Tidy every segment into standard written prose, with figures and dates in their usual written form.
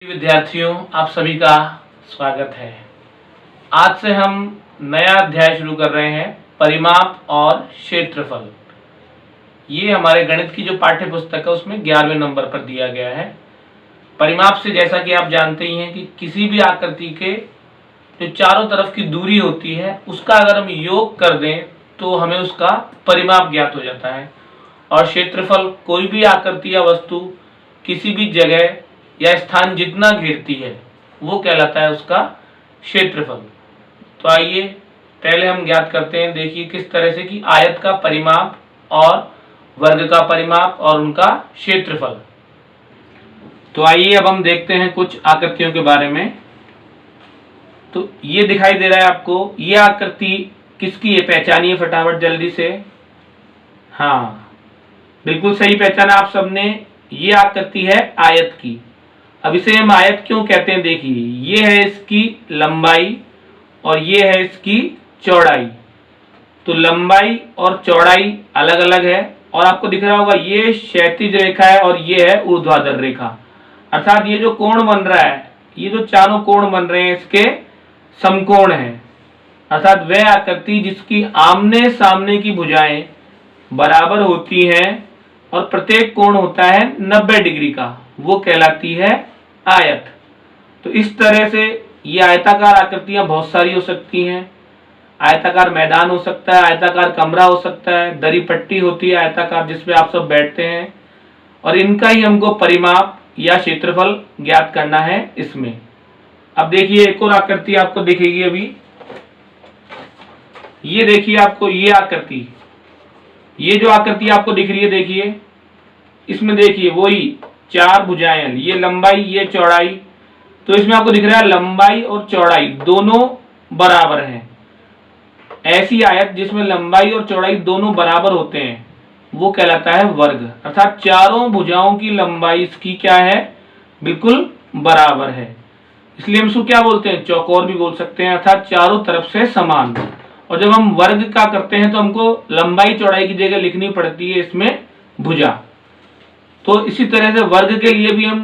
विद्यार्थियों, आप सभी का स्वागत है। आज से हम नया अध्याय शुरू कर रहे हैं, परिमाप और क्षेत्रफल। ये हमारे गणित की जो पाठ्य पुस्तक है उसमें 11वें नंबर पर दिया गया है। परिमाप से जैसा कि आप जानते ही हैं कि किसी भी आकृति के जो चारों तरफ की दूरी होती है उसका अगर हम योग कर दें तो हमें उसका परिमाप ज्ञात हो जाता है। और क्षेत्रफल कोई भी आकृति या वस्तु किसी भी जगह या स्थान जितना घेरती है वो कहलाता है उसका क्षेत्रफल। तो आइए पहले हम ज्ञात करते हैं। देखिए किस तरह से कि आयत का परिमाप और वर्ग का परिमाप और उनका क्षेत्रफल। तो आइए अब हम देखते हैं कुछ आकृतियों के बारे में। तो ये दिखाई दे रहा है आपको, ये आकृति किसकी है? पहचानिए फटाफट जल्दी से। हाँ, बिल्कुल सही पहचाना आप सबने। ये आकृति है आयत की। अब इसे हम आयत क्यों कहते हैं? देखिए, ये है इसकी लंबाई और ये है इसकी चौड़ाई। तो लंबाई और चौड़ाई अलग अलग है और आपको दिख रहा होगा ये क्षैतिज रेखा है और ये है ऊर्ध्वाधर रेखा। अर्थात ये जो कोण बन रहा है, ये जो चारों कोण बन रहे हैं इसके समकोण है। अर्थात वह आकृति जिसकी आमने सामने की भुजाएं बराबर होती हैं और प्रत्येक कोण होता है 90 डिग्री का, वो कहलाती है आयत। तो इस तरह से ये आयताकार आकृतियां बहुत सारी हो सकती हैं। आयताकार मैदान हो सकता है, आयताकार कमरा हो सकता है, दरी पट्टी होती है आयताकार जिसपे आप सब बैठते हैं, और इनका ही हमको परिमाप या क्षेत्रफल ज्ञात करना है इसमें। अब देखिए एक और आकृति आपको दिखेगी अभी। ये देखिए आपको ये आकृति, ये जो आकृति आपको दिख रही है, देखिए इसमें देखिए वही चार भुजाएं, ये लंबाई ये चौड़ाई। तो इसमें आपको दिख रहा है लंबाई और चौड़ाई दोनों बराबर हैं। ऐसी आयत जिसमें लंबाई और चौड़ाई दोनों बराबर होते हैं वो कहलाता है वर्ग। अर्थात चारों भुजाओं की लंबाई इसकी क्या है? बिल्कुल बराबर है। इसलिए हम इसको क्या बोलते हैं? चौकोर भी बोल सकते हैं, अर्थात चारों तरफ से समान। और जब हम वर्ग का करते हैं तो हमको लंबाई चौड़ाई की जगह लिखनी पड़ती है इसमें भुजा। तो इसी तरह से वर्ग के लिए भी हम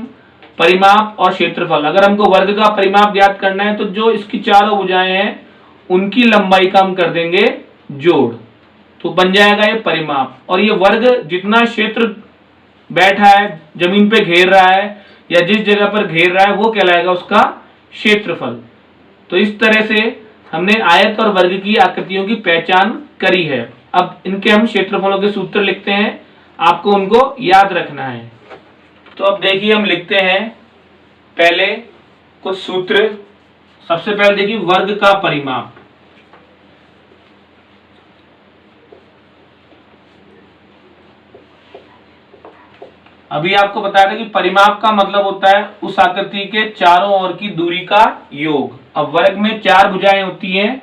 परिमाप और क्षेत्रफल, अगर हमको वर्ग का परिमाप ज्ञात करना है तो जो इसकी चारों भुजाएं हैं उनकी लंबाई का हम कर देंगे जोड़, तो बन जाएगा ये परिमाप। और ये वर्ग जितना क्षेत्र बैठा है, जमीन पे घेर रहा है या जिस जगह पर घेर रहा है वो कहलाएगा उसका क्षेत्रफल। तो इस तरह से हमने आयत और वर्ग की आकृतियों की पहचान करी है। अब इनके हम क्षेत्रफलों के सूत्र लिखते हैं, आपको उनको याद रखना है। तो अब देखिए हम लिखते हैं पहले कुछ सूत्र। सबसे पहले देखिए वर्ग का परिमाप। अभी आपको बताया था कि परिमाप का मतलब होता है उस आकृति के चारों ओर की दूरी का योग। अब वर्ग में चार भुजाएं होती हैं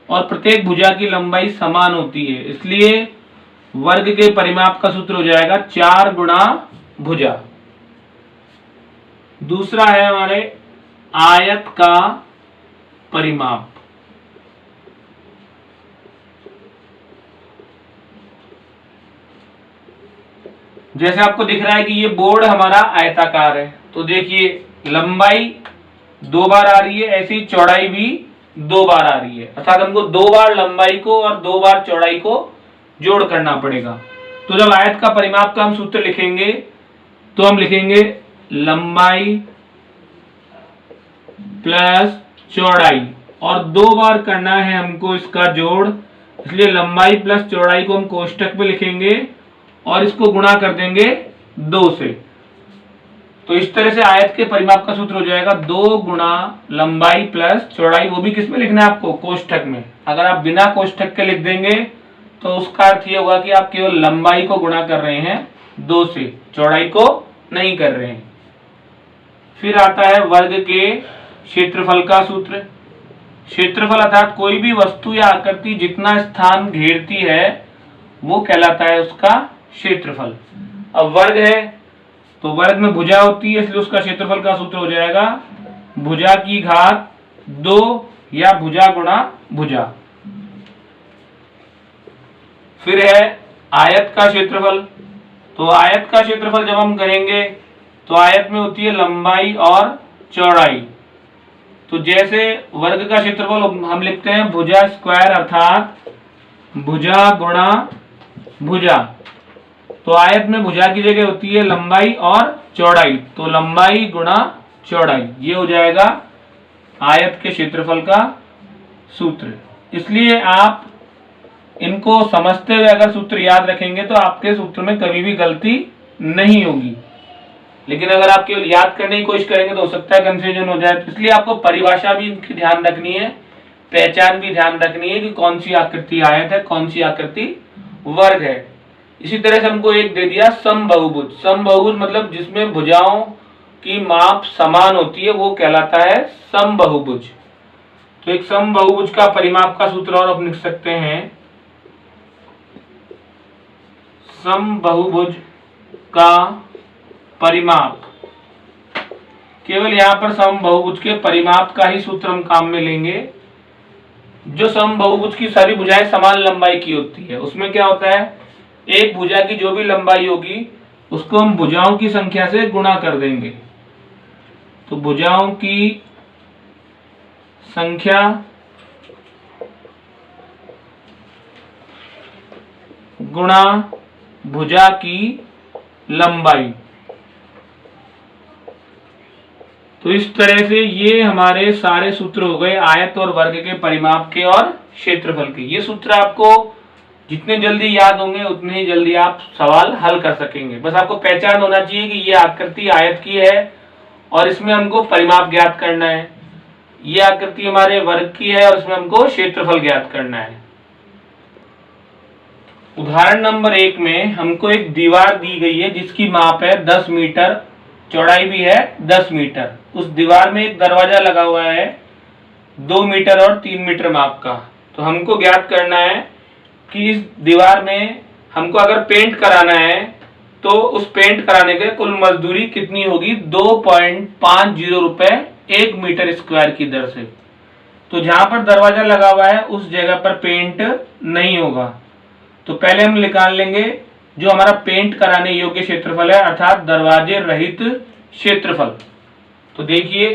और प्रत्येक भुजा की लंबाई समान होती है, इसलिए वर्ग के परिमाप का सूत्र हो जाएगा 4 गुणा भुजा। दूसरा है हमारे आयत का परिमाप। जैसे आपको दिख रहा है कि ये बोर्ड हमारा आयताकार है, तो देखिए लंबाई 2 बार आ रही है, ऐसी चौड़ाई भी 2 बार आ रही है। अर्थात हमको 2 बार लंबाई को और 2 बार चौड़ाई को जोड़ करना पड़ेगा। तो जब आयत का परिमाप का हम सूत्र लिखेंगे तो हम लिखेंगे लंबाई प्लस चौड़ाई, और 2 बार करना है हमको इसका जोड़, इसलिए लंबाई प्लस चौड़ाई को हम कोष्टक में लिखेंगे और इसको गुणा कर देंगे 2 से। तो इस तरह से आयत के परिमाप का सूत्र हो जाएगा 2 गुणा लंबाई प्लस चौड़ाई। वो भी किसमें लिखना है आपको? कोष्टक में। अगर आप बिना कोष्टक के लिख देंगे तो उसका अर्थ ये होगा कि आप केवल लंबाई को गुणा कर रहे हैं 2 से, चौड़ाई को नहीं कर रहे हैं। फिर आता है वर्ग के क्षेत्रफल का सूत्र। क्षेत्रफल अर्थात कोई भी वस्तु या आकृति जितना स्थान घेरती है वो कहलाता है उसका क्षेत्रफल। अब वर्ग है तो वर्ग में भुजा होती है, इसलिए उसका क्षेत्रफल का सूत्र हो जाएगा भुजा की घात 2 या भुजा गुणा भुजा। फिर है आयत का क्षेत्रफल। तो आयत का क्षेत्रफल जब हम करेंगे तो आयत में होती है लंबाई और चौड़ाई। तो जैसे वर्ग का क्षेत्रफल हम लिखते हैं भुजा स्क्वायर, अर्थात भुजा गुणा भुजा। तो आयत में भुजा की जगह होती है लंबाई और चौड़ाई, तो लंबाई गुणा चौड़ाई, ये हो जाएगा आयत के क्षेत्रफल का सूत्र। इसलिए आप इनको समझते हुए अगर सूत्र याद रखेंगे तो आपके सूत्र में कभी भी गलती नहीं होगी। लेकिन अगर आप केवल याद करने की कोशिश करेंगे तो हो सकता है कंफ्यूजन हो जाए। तो इसलिए आपको परिभाषा भी इनकी ध्यान रखनी है, पहचान भी ध्यान रखनी है कि कौन सी आकृति आयत है, कौन सी आकृति वर्ग है। इसी तरह से हमको एक दे दिया समबाहुभुज। समबाहुभुज मतलब जिसमें भुजाओं की माप समान होती है वो कहलाता है समबाहुभुज। तो एक समबाहुभुज का परिमाप का सूत्र और आप लिख सकते हैं, समबाहुभुज का परिमाप। केवल यहां पर समबाहुभुज के परिमाप का ही सूत्र हम काम में लेंगे। जो समबाहुभुज की सारी भुजाएं समान लंबाई की होती है, उसमें क्या होता है, एक भुजा की जो भी लंबाई होगी उसको हम भुजाओं की संख्या से गुणा कर देंगे। तो भुजाओं की संख्या गुणा भुजा की लंबाई। तो इस तरह से ये हमारे सारे सूत्र हो गए आयत और वर्ग के परिमाप के और क्षेत्रफल के। ये सूत्र आपको जितने जल्दी याद होंगे उतने ही जल्दी आप सवाल हल कर सकेंगे। बस आपको पहचान होना चाहिए कि ये आकृति आयत की है और इसमें हमको परिमाप ज्ञात करना है। ये आकृति हमारे वर्ग की है और इसमें हमको क्षेत्रफल ज्ञात करना है। उदाहरण नंबर 1 में हमको एक दीवार दी गई है जिसकी माप है 10 मीटर, चौड़ाई भी है 10 मीटर। उस दीवार में एक दरवाजा लगा हुआ है 2 मीटर और 3 मीटर माप का। तो हमको ज्ञात करना है कि इस दीवार में हमको अगर पेंट कराना है तो उस पेंट कराने के कुल मजदूरी कितनी होगी, 2.50 रुपए 1 मीटर स्क्वायर की दर से। तो जहां पर दरवाजा लगा हुआ है उस जगह पर पेंट नहीं होगा। तो पहले हम निकाल लेंगे जो हमारा पेंट कराने योग्य क्षेत्रफल है, अर्थात दरवाजे रहित क्षेत्रफल। तो देखिए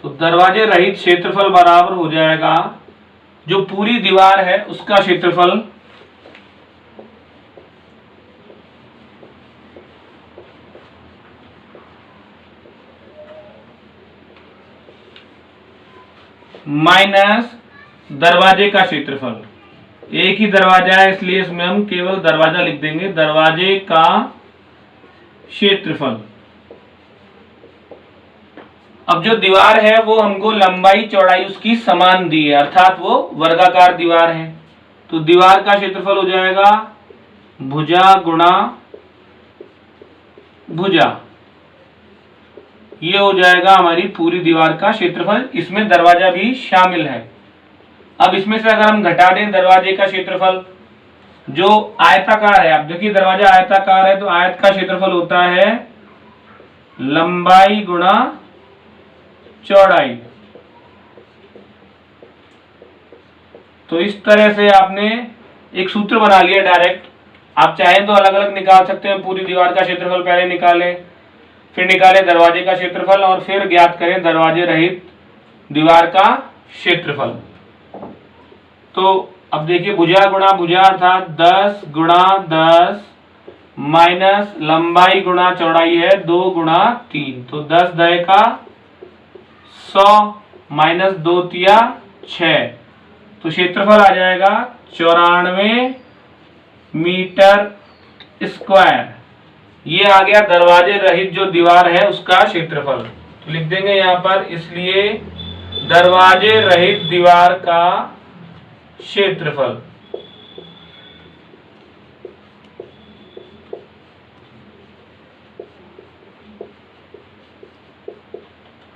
तो दरवाजे रहित क्षेत्रफल बराबर हो जाएगा जो पूरी दीवार है उसका क्षेत्रफल माइनस दरवाजे का क्षेत्रफल। एक ही दरवाजा है इसलिए इसमें हम केवल दरवाजा लिख देंगे, दरवाजे का क्षेत्रफल। अब जो दीवार है वो हमको लंबाई चौड़ाई उसकी समान दी है, अर्थात वो वर्गाकार दीवार है। तो दीवार का क्षेत्रफल हो जाएगा भुजा गुणा भुजा, ये हो जाएगा हमारी पूरी दीवार का क्षेत्रफल। इसमें दरवाजा भी शामिल है। अब इसमें से अगर हम घटा दें दरवाजे का क्षेत्रफल जो आयताकार है, अब देखिए दरवाजा आयताकार है तो आयत का क्षेत्रफल होता है लंबाई गुणा चौड़ाई। तो इस तरह से आपने एक सूत्र बना लिया डायरेक्ट। आप चाहें तो अलग अलग निकाल सकते हैं, पूरी दीवार का क्षेत्रफल पहले निकालें, फिर निकालें दरवाजे का क्षेत्रफल और फिर ज्ञात करें दरवाजे रहित दीवार का क्षेत्रफल। तो अब देखिए भुजा गुणा भुजा अर्थात 10 गुणा 10 माइनस लंबाई गुणा चौड़ाई है 2 गुणा 3। तो 10 दय का 100 माइनस 2 तिया 6। तो क्षेत्रफल आ जाएगा 94 मीटर स्क्वायर। ये आ गया दरवाजे रहित जो दीवार है उसका क्षेत्रफल। तो लिख देंगे यहां पर, इसलिए दरवाजे रहित दीवार का क्षेत्रफल।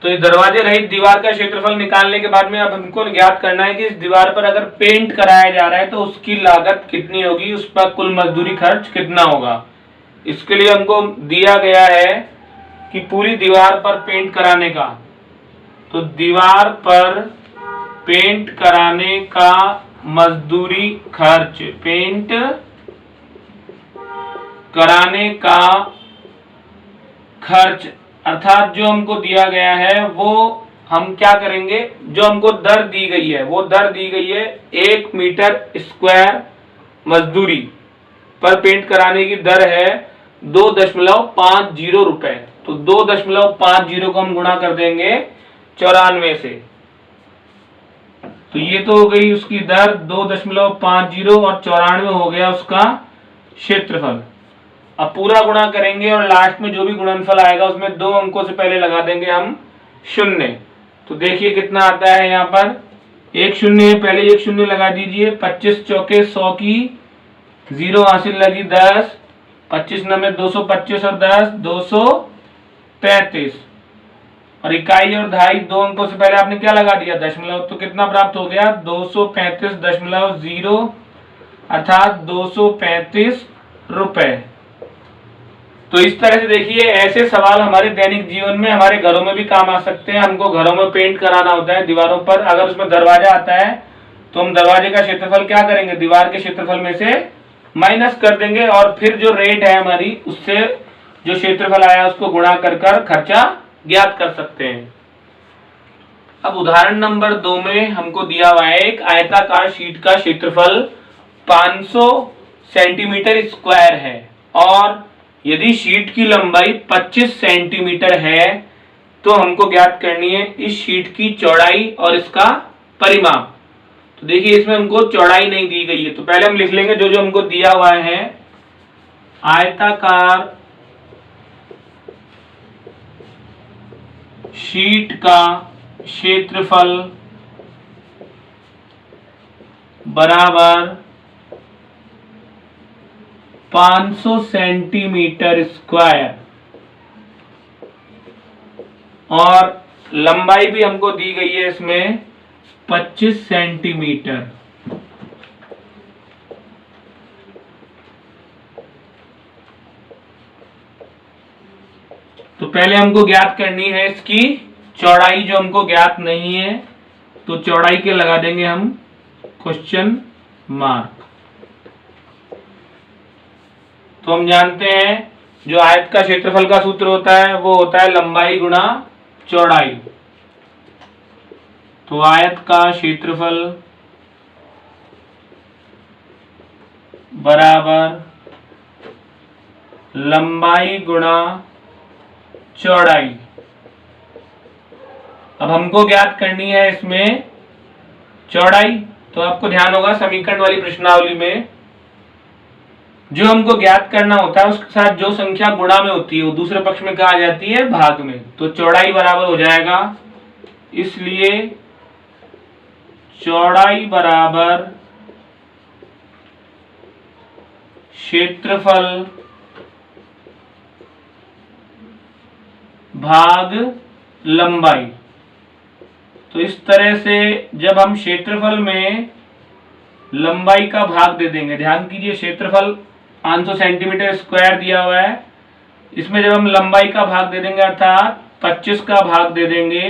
तो ये दरवाजे रहित दीवार का क्षेत्रफल निकालने के बाद में अब हमको ज्ञात करना है कि इस दीवार पर अगर पेंट कराया जा रहा है तो उसकी लागत कितनी होगी, उस पर कुल मजदूरी खर्च कितना होगा। इसके लिए हमको दिया गया है कि पूरी दीवार पर पेंट कराने का, तो दीवार पर पेंट कराने का मजदूरी खर्च, पेंट कराने का खर्च, अर्थात जो हमको दिया गया है वो हम क्या करेंगे, जो हमको दर दी गई है वो दर दी गई है 1 मीटर स्क्वायर मजदूरी पर पेंट कराने की दर है 2.50 रुपए। तो 2.50 को हम गुणा कर देंगे 94 से, तो ये तो हो गई उसकी दर 2.50 और 94 हो गया उसका क्षेत्रफल। अब पूरा गुणा करेंगे और लास्ट में जो भी गुणनफल आएगा उसमें 2 अंकों से पहले लगा देंगे हम शून्य। तो देखिए कितना आता है, यहाँ पर एक शून्य है, पहले एक शून्य लगा दीजिए। 25 चौके 100 की 0 हासिल लगी 10, 25 नमे 225 और 10 235, और इकाई और दहाई 2 अंकों से पहले आपने क्या लगा दिया दशमलव, तो कितना प्राप्त हो गया 235.0 अर्थात 235 रुपए। तो इस तरह से देखिए ऐसे सवाल हमारे दैनिक जीवन में हमारे घरों में भी काम आ सकते हैं। हमको घरों में पेंट कराना होता है दीवारों पर, अगर उसमें दरवाजा आता है तो हम दरवाजे का क्षेत्रफल क्या करेंगे, दीवार के क्षेत्रफल में से माइनस कर देंगे और फिर जो रेट है हमारी उससे जो क्षेत्रफल आया उसको गुणा कर खर्चा ज्ञात कर सकते हैं। अब उदाहरण नंबर 2 में हमको दिया हुआ है एक आयताकार शीट का क्षेत्रफल 500 सेंटीमीटर स्क्वायर है और यदि शीट की लंबाई 25 सेंटीमीटर है तो हमको ज्ञात करनी है इस शीट की चौड़ाई और इसका परिमाप। तो देखिए इसमें हमको चौड़ाई नहीं दी गई है, तो पहले हम लिख लेंगे जो जो हमको दिया हुआ है। आयताकार शीट का क्षेत्रफल बराबर 500 सेंटीमीटर स्क्वायर और लंबाई भी हमको दी गई है इसमें 25 सेंटीमीटर। तो पहले हमको ज्ञात करनी है इसकी चौड़ाई, जो हमको ज्ञात नहीं है तो चौड़ाई के लगा देंगे हम क्वेश्चन मार्क। तो हम जानते हैं जो आयत का क्षेत्रफल का सूत्र होता है वो होता है लंबाई गुणा चौड़ाई। तो आयत का क्षेत्रफल बराबर लंबाई गुणा चौड़ाई। अब हमको ज्ञात करनी है इसमें चौड़ाई, तो आपको ध्यान होगा समीकरण वाली प्रश्नावली में जो हमको ज्ञात करना होता है उसके साथ जो संख्या गुणा में होती है वो दूसरे पक्ष में कहा जाती है भाग में। तो चौड़ाई बराबर हो जाएगा, इसलिए चौड़ाई बराबर क्षेत्रफल भाग लंबाई। तो इस तरह से जब हम क्षेत्रफल में लंबाई का भाग दे देंगे, ध्यान कीजिए क्षेत्रफल 500 सेंटीमीटर स्क्वायर दिया हुआ है, इसमें जब हम लंबाई का भाग दे देंगे अर्थात 25 का भाग दे देंगे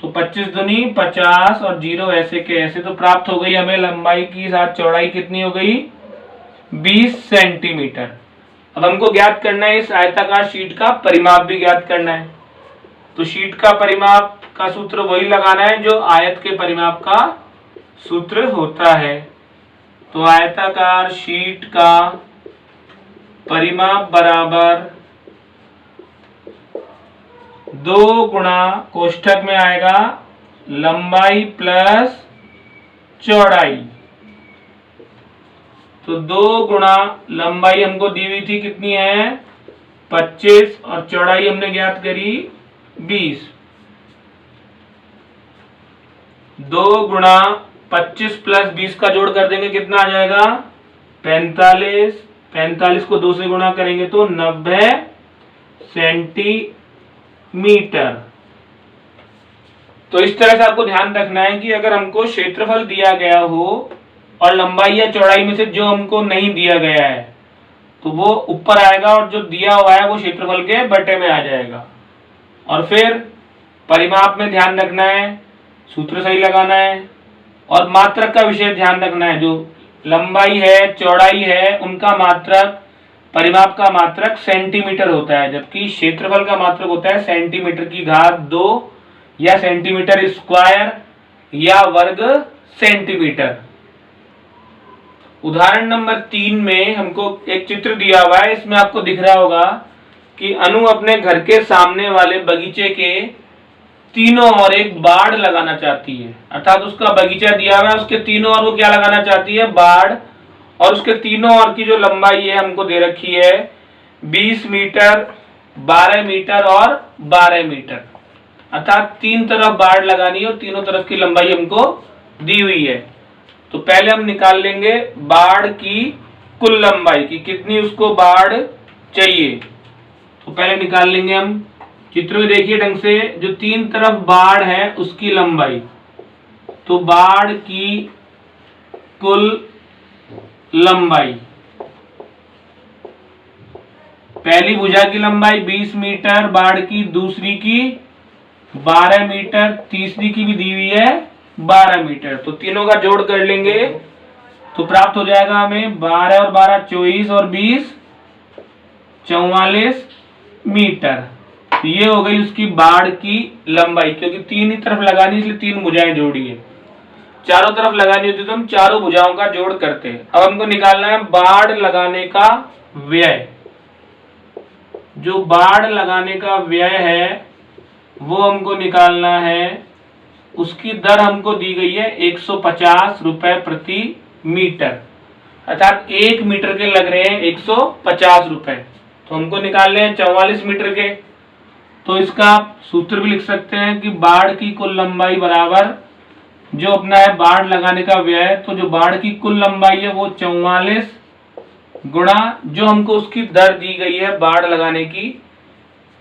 तो 25 दूनी 50 और 0 ऐसे के ऐसे, तो प्राप्त हो गई हमें लंबाई की साथ चौड़ाई कितनी हो गई 20 सेंटीमीटर। अब हमको ज्ञात करना है इस आयताकार शीट का परिमाप भी ज्ञात करना है। तो शीट का परिमाप का सूत्र वही लगाना है जो आयत के परिमाप का सूत्र होता है। तो आयताकार शीट का परिमाप बराबर 2 गुणा कोष्ठक में आएगा लंबाई प्लस चौड़ाई। तो 2 गुणा लंबाई हमको दी हुई थी कितनी है 25 और चौड़ाई हमने ज्ञात करी 20। 2 गुणा 25 प्लस 20 का जोड़ कर देंगे कितना आ जाएगा 45। 45 को 2 से गुणा करेंगे तो 90 सेंटीमीटर। तो इस तरह से आपको ध्यान रखना है कि अगर हमको क्षेत्रफल दिया गया हो और लंबाई या चौड़ाई में से जो हमको नहीं दिया गया है तो वो ऊपर आएगा और जो दिया हुआ है वो क्षेत्रफल के बटे में आ जाएगा। और फिर परिमाप में ध्यान रखना है सूत्र सही लगाना है और मात्रक का विषय ध्यान रखना है। जो लंबाई है, चौड़ाई है, उनका मात्रक, परिमाप का मात्रक सेंटीमीटर होता है, जबकि क्षेत्रफल का मात्रक होता है सेंटीमीटर की घात 2 या सेंटीमीटर स्क्वायर या वर्ग सेंटीमीटर। उदाहरण नंबर 3 में हमको एक चित्र दिया हुआ है। इसमें आपको दिख रहा होगा कि अनु अपने घर के सामने वाले बगीचे के तीनों ओर एक बाड़ लगाना चाहती है। अर्थात उसका बगीचा दिया हुआ है, उसके तीनों ओर वो क्या लगाना चाहती है? बाड़। और उसके तीनों ओर की जो लंबाई है हमको दे रखी है 20 मीटर, 12 मीटर और 12 मीटर। अर्थात तीन तरफ बाड़ लगानी है और तीनों तरफ की लंबाई हमको दी हुई है। तो पहले हम निकाल लेंगे बाड़ की कुल लंबाई की कितनी उसको बाड़ चाहिए। तो पहले निकाल लेंगे हम, चित्र में देखिए ढंग से, जो तीन तरफ बाड़ है उसकी लंबाई। तो बाड़ की कुल लंबाई, पहली भुजा की लंबाई 20 मीटर, बाड़ की दूसरी की 12 मीटर, तीसरी की भी दी हुई है 12 मीटर। तो तीनों का जोड़ कर लेंगे तो प्राप्त हो जाएगा हमें 12 और 12 24 और 20 44 मीटर। तो ये हो गई उसकी बाड़ की लंबाई, क्योंकि तीन ही तरफ लगानी इसलिए तीन भुजाएं जोड़ी है। चारों तरफ लगानी होती तो हम चारों भुजाओं का जोड़ करते हैं। अब हमको निकालना है बाड़ लगाने का व्यय। जो बाड़ लगाने का व्यय है वो हमको निकालना है, उसकी दर हमको दी गई है 150 रुपए प्रति मीटर। अर्थात 1 मीटर के लग रहे हैं 150 रुपए। तो हमको निकालने हैं 44 मीटर के। तो इसका सूत्र भी लिख सकते हैं कि बाड़ की कुल लंबाई बराबर जो अपना है बाड़ लगाने का व्यय। तो जो बाड़ की कुल लंबाई है वो 44 गुणा जो हमको उसकी दर दी गई है बाड़ लगाने की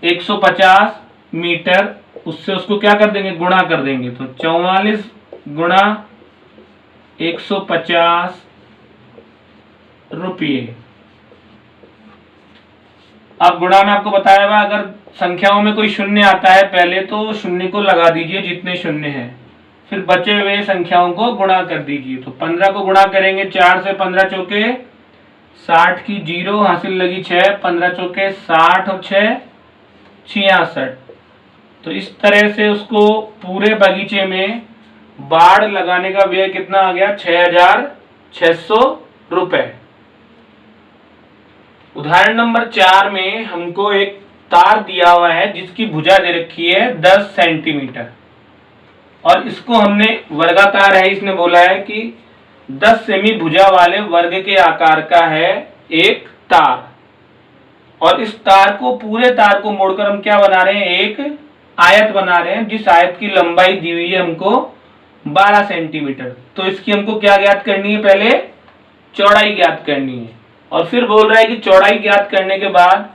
150 मीटर, उससे उसको क्या कर देंगे? गुणा कर देंगे। तो 44 गुणा 150 रुपये। अब गुणा में आपको बताया हुआ, अगर संख्याओं में कोई शून्य आता है पहले तो शून्य को लगा दीजिए जितने शून्य हैं, फिर बचे हुए संख्याओं को गुणा कर दीजिए। तो 15 को गुणा करेंगे 4 से, 15 चौके 60 की 0 हासिल लगी 6, 15 चौके 60 और 6 66। तो इस तरह से उसको पूरे बगीचे में बाड़ लगाने का व्यय कितना आ गया? 6600 रुपए। उदाहरण नंबर 4 में हमको एक तार दिया हुआ है जिसकी भुजा दे रखी है 10 सेंटीमीटर और इसको हमने वर्गाकार है, इसने बोला है कि 10 सेमी भुजा वाले वर्ग के आकार का है एक तार। और इस तार को, पूरे तार को मोड़कर हम क्या बना रहे हैं? एक आयत बना रहे हैं, जिस आयत की लंबाई दी हुई है हमको 12 सेंटीमीटर। तो इसकी हमको क्या ज्ञात करनी है? पहले चौड़ाई ज्ञात करनी है। और फिर बोल रहा है कि चौड़ाई ज्ञात करने के बाद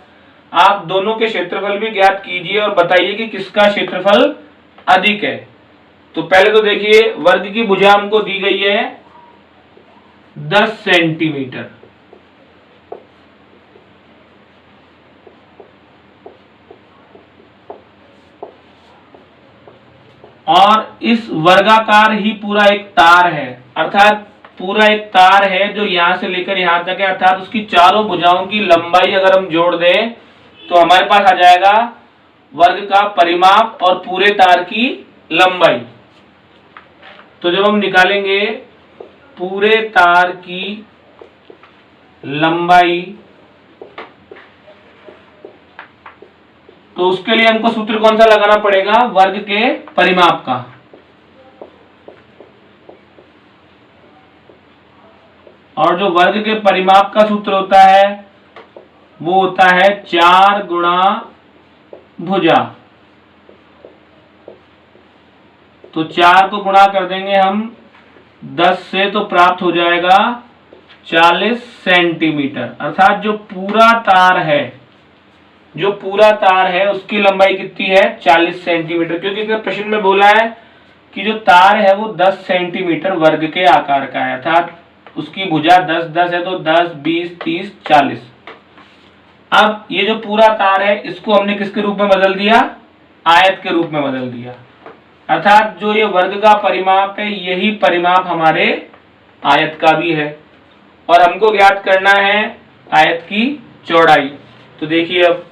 आप दोनों के क्षेत्रफल भी ज्ञात कीजिए और बताइए कि किसका क्षेत्रफल अधिक है। तो पहले तो देखिए वर्ग की भुजा हमको दी गई है 10 सेंटीमीटर, और इस वर्गाकार ही पूरा एक तार है। अर्थात पूरा एक तार है जो यहां से लेकर यहां तक है। अर्थात उसकी चारों भुजाओं की लंबाई अगर हम जोड़ दें तो हमारे पास आ जाएगा वर्ग का परिमाप और पूरे तार की लंबाई। तो जब हम निकालेंगे पूरे तार की लंबाई तो उसके लिए हमको सूत्र कौन सा लगाना पड़ेगा? वर्ग के परिमाप का। और जो वर्ग के परिमाप का सूत्र होता है वो होता है 4 गुणा भुजा। तो 4 को गुणा कर देंगे हम 10 से तो प्राप्त हो जाएगा 40 सेंटीमीटर। अर्थात जो पूरा तार है, जो पूरा तार है उसकी लंबाई कितनी है? 40 सेंटीमीटर। क्योंकि इसने प्रश्न में बोला है कि जो तार है वो 10 सेंटीमीटर वर्ग के आकार का है। अर्थात उसकी भुजा 10 है तो 10 20 30 40। अब ये जो पूरा तार है इसको हमने किसके रूप में बदल दिया? आयत के रूप में बदल दिया। अर्थात जो ये वर्ग का परिमाप है यही परिमाप हमारे आयत का भी है, और हमको ज्ञात करना है आयत की चौड़ाई। तो देखिए अब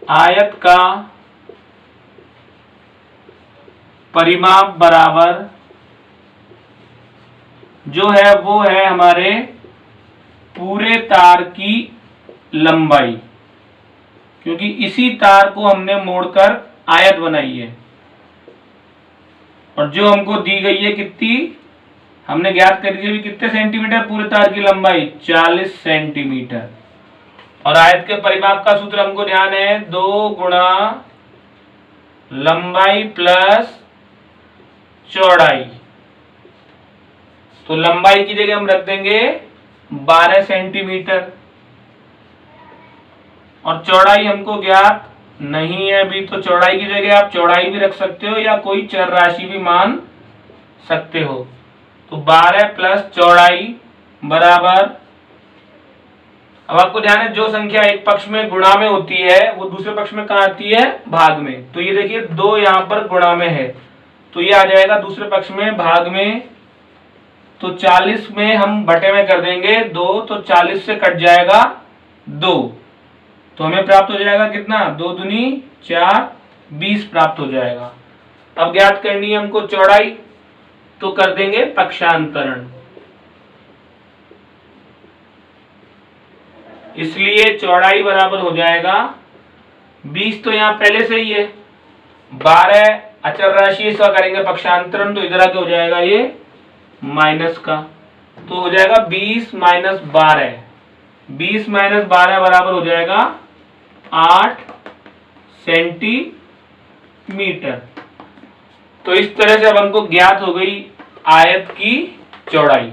आयत का परिमाप बराबर जो है वो है हमारे पूरे तार की लंबाई, क्योंकि इसी तार को हमने मोड़कर आयत बनाई है। और जो हमको दी गई है कितनी, हमने ज्ञात कर दी कितने सेंटीमीटर पूरे तार की लंबाई, 40 सेंटीमीटर। और आयत के परिमाप का सूत्र हमको ध्यान है 2 गुणा लंबाई प्लस चौड़ाई। तो लंबाई की जगह हम रख देंगे 12 सेंटीमीटर, और चौड़ाई हमको ज्ञात नहीं है अभी, तो चौड़ाई की जगह आप चौड़ाई भी रख सकते हो या कोई चर राशि भी मान सकते हो। तो 12 प्लस चौड़ाई बराबर, अब आपको ध्यान है जो संख्या एक पक्ष में गुणा में होती है वो दूसरे पक्ष में कहाँ आती है, भाग में। तो ये देखिए 2 यहाँ पर गुणा में है, तो ये आ जाएगा दूसरे पक्ष में भाग में। तो 40 में हम बटे में कर देंगे 2, तो 40 से कट जाएगा 2, तो हमें प्राप्त हो जाएगा कितना, 2 दूनी 4, 20 प्राप्त हो जाएगा। अब ज्ञात करनी है हमको चौड़ाई, तो कर देंगे पक्षांतरण। इसलिए चौड़ाई बराबर हो जाएगा 20, तो यहाँ पहले से ही है, 12 अचर राशि, इसका करेंगे पक्षांतरण, तो इधर आके हो जाएगा ये माइनस का, तो हो जाएगा 20 माइनस 12, 20 माइनस 12 बराबर हो जाएगा 8 सेंटीमीटर। तो इस तरह से अब हमको ज्ञात हो गई आयत की चौड़ाई।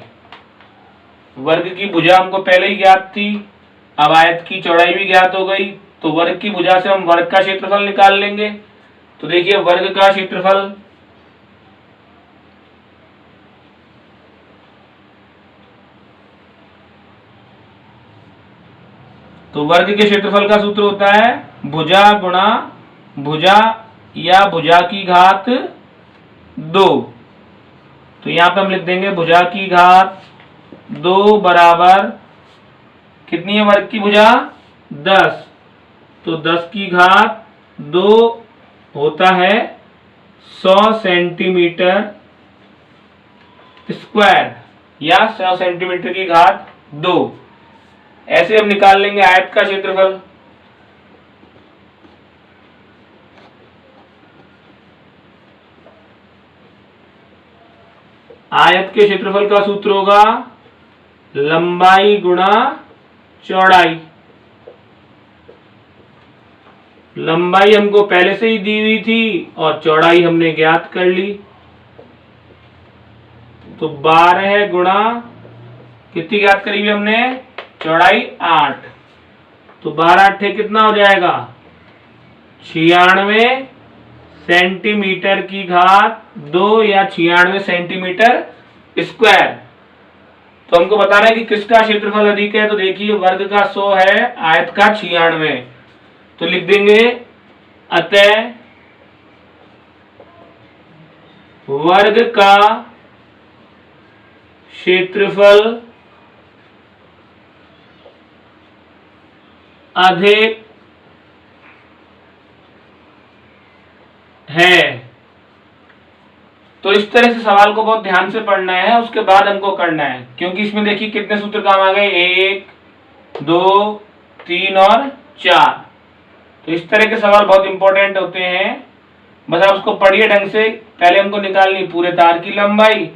वर्ग की भुजा हमको पहले ही ज्ञात थी, अब आयत की चौड़ाई भी ज्ञात हो गई, तो वर्ग की भुजा से हम वर्ग का क्षेत्रफल निकाल लेंगे। तो देखिए वर्ग का क्षेत्रफल तो वर्ग के क्षेत्रफल का सूत्र होता है भुजा गुणा भुजा या भुजा की घात 2। तो यहां पे हम लिख देंगे भुजा की घात 2 बराबर कितनी है वर्ग की भुजा, 10, तो 10 की घात 2 होता है 100 सेंटीमीटर स्क्वायर या 100 सेंटीमीटर की घात 2। ऐसे हम निकाल लेंगे आयत का क्षेत्रफल। आयत के क्षेत्रफल का सूत्र होगा लंबाई गुणा चौड़ाई। लंबाई हमको पहले से ही दी हुई थी और चौड़ाई हमने ज्ञात कर ली, तो 12 गुणा कितनी ज्ञात करी हुई हमने, चौड़ाई 8, तो 12 8 कितना हो जाएगा 96 सेंटीमीटर की घात 2 या 96 सेंटीमीटर स्क्वायर। तो हमको बताना है कि किसका क्षेत्रफल अधिक है, तो देखिए वर्ग का 100 है, आयत का 96, तो लिख देंगे अतः वर्ग का क्षेत्रफल अधिक है। तो इस तरह से सवाल को बहुत ध्यान से पढ़ना है, उसके बाद हमको करना है, क्योंकि इसमें देखिए कितने सूत्र काम आ गए, 1 2 3 और 4। तो इस तरह के सवाल बहुत इंपॉर्टेंट होते हैं, बस आप उसको पढ़िए ढंग से। पहले हमको निकालनी पूरे तार की लंबाई,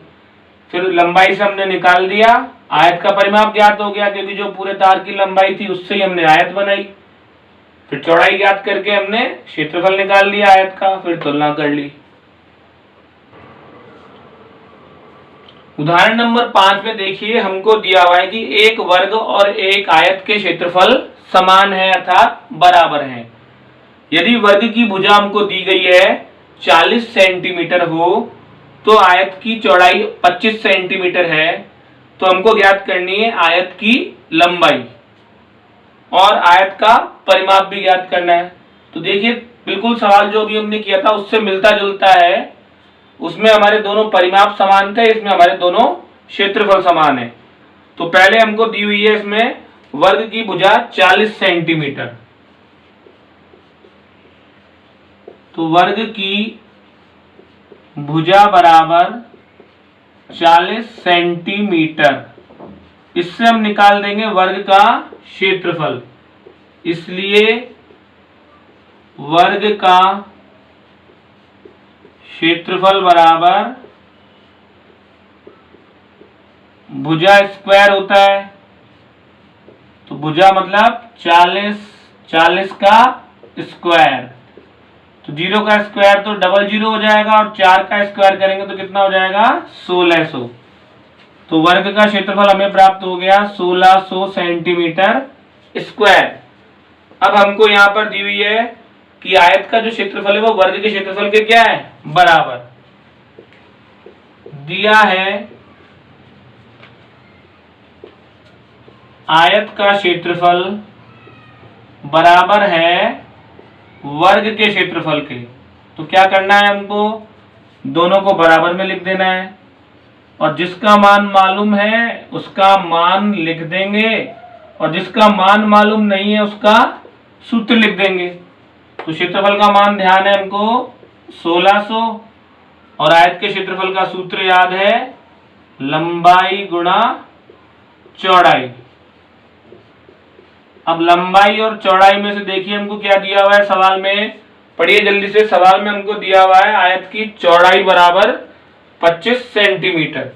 फिर लंबाई से हमने निकाल दिया, आयत का परिमाप ज्ञात हो गया क्योंकि जो पूरे तार की लंबाई थी उससे ही हमने आयत बनाई, फिर चौड़ाई ज्ञात करके हमने क्षेत्रफल निकाल लिया आयत का, फिर तुलना कर ली। उदाहरण नंबर 5 में देखिए हमको दिया हुआ है कि एक वर्ग और एक आयत के क्षेत्रफल समान है अर्थात बराबर हैं। यदि वर्ग की भुजा हमको दी गई है 40 सेंटीमीटर हो तो आयत की चौड़ाई 25 सेंटीमीटर है, तो हमको ज्ञात करनी है आयत की लंबाई। और आयत का परिमाप भी ज्ञात करना है। तो देखिए बिल्कुल सवाल जो अभी हमने किया था उससे मिलता जुलता है। उसमें हमारे दोनों परिमाप समान थे, इसमें हमारे दोनों क्षेत्रफल समान है। तो पहले हमको दी हुई है इसमें वर्ग की भुजा 40 सेंटीमीटर। तो वर्ग की भुजा बराबर 40 सेंटीमीटर। इससे हम निकाल देंगे वर्ग का क्षेत्रफल। इसलिए वर्ग का क्षेत्रफल बराबर भुजा स्क्वायर होता है। तो भुजा मतलब 40 का स्क्वायर। तो 0 का स्क्वायर तो डबल 0 हो जाएगा और 4 का स्क्वायर करेंगे तो कितना हो जाएगा 1600। तो वर्ग का क्षेत्रफल हमें प्राप्त हो गया 1600 सेंटीमीटर स्क्वायर। अब हमको यहाँ पर दी हुई है कि आयत का जो क्षेत्रफल है वो वर्ग के क्षेत्रफल के क्या है बराबर। दिया है आयत का क्षेत्रफल बराबर है वर्ग के क्षेत्रफल के। तो क्या करना है हमको, दोनों को बराबर में लिख देना है और जिसका मान मालूम है उसका मान लिख देंगे और जिसका मान मालूम नहीं है उसका सूत्र लिख देंगे। तो क्षेत्रफल का मान ध्यान है हमको 1600 और आयत के क्षेत्रफल का सूत्र याद है लंबाई गुणा चौड़ाई। अब लंबाई और चौड़ाई में से देखिए हमको क्या दिया हुआ है सवाल में, पढ़िए जल्दी से। सवाल में हमको दिया हुआ है आयत की चौड़ाई बराबर 25 सेंटीमीटर,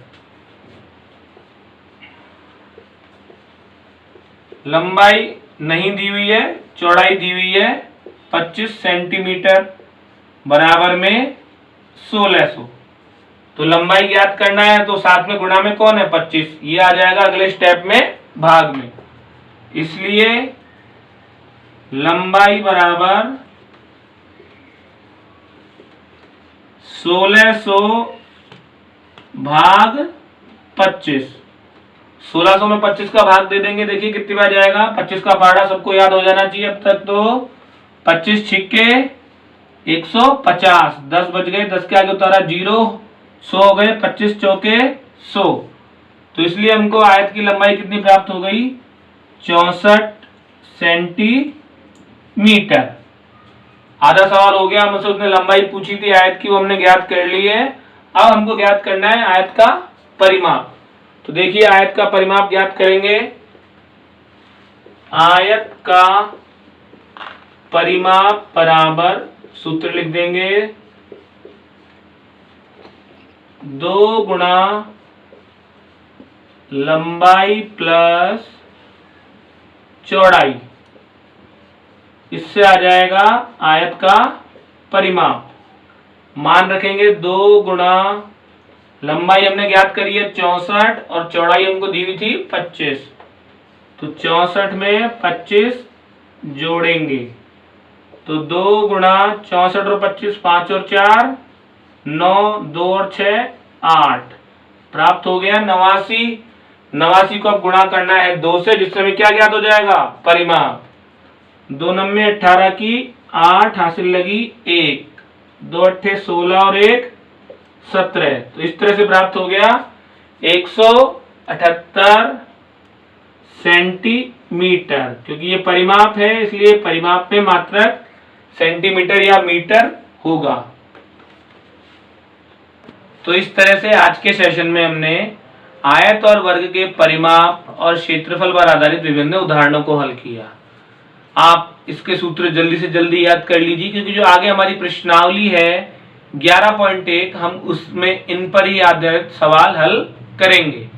लंबाई नहीं दी हुई है, चौड़ाई दी हुई है 25 सेंटीमीटर बराबर में 1600। तो लंबाई ज्ञात करना है तो साथ में गुणा में कौन है 25, ये आ जाएगा अगले स्टेप में भाग में। इसलिए लंबाई बराबर 1600 भाग 25। 1600 में 25 का भाग दे देंगे, देखिए कितनी बार जाएगा 25 का पहाड़ा सबको याद हो जाना चाहिए अब तक। तो 25 छिक्के 150, 10 बच गए, 10 के आगे उतारा 0, 100 हो गए, 25 चौके 100। तो इसलिए हमको आयत की लंबाई कितनी प्राप्त हो गई 64 सेंटीमीटर। आधा सवाल हो गया, हमसे उसने लंबाई पूछी थी आयत की, वो हमने ज्ञात कर ली है। अब हमको ज्ञात करना है आयत का परिमाप। तो देखिए आयत का परिमाप ज्ञात करेंगे। आयत का परिमाप बराबर सूत्र लिख देंगे 2 गुणा लंबाई प्लस चौड़ाई। इससे आ जाएगा आयत का परिमाप। मान रखेंगे 2 गुणा लंबाई हमने ज्ञात करी है 64 और चौड़ाई हमको दी हुई थी 25। तो 64 में 25 जोड़ेंगे तो 2 गुणा 64 और 25, 5 और 4 9, 2 और 6 8, प्राप्त हो गया 89। 89 को अब गुणा करना है 2 से, जिससे हमें क्या ज्ञात हो जाएगा परिमाप। 2 9 18 की 8 हासिल लगी 1, 2 8 16 और 1 17। तो इस तरह से प्राप्त हो गया 178 सेंटीमीटर। क्योंकि ये परिमाप है इसलिए परिमाप में मात्रक सेंटीमीटर या मीटर होगा। तो इस तरह से आज के सेशन में हमने आयत और वर्ग के परिमाप और क्षेत्रफल पर आधारित विभिन्न उदाहरणों को हल किया। आप इसके सूत्र जल्दी से जल्दी याद कर लीजिए, क्योंकि जो आगे हमारी प्रश्नावली है 11.1 हम उसमें इन पर ही आधारित सवाल हल करेंगे।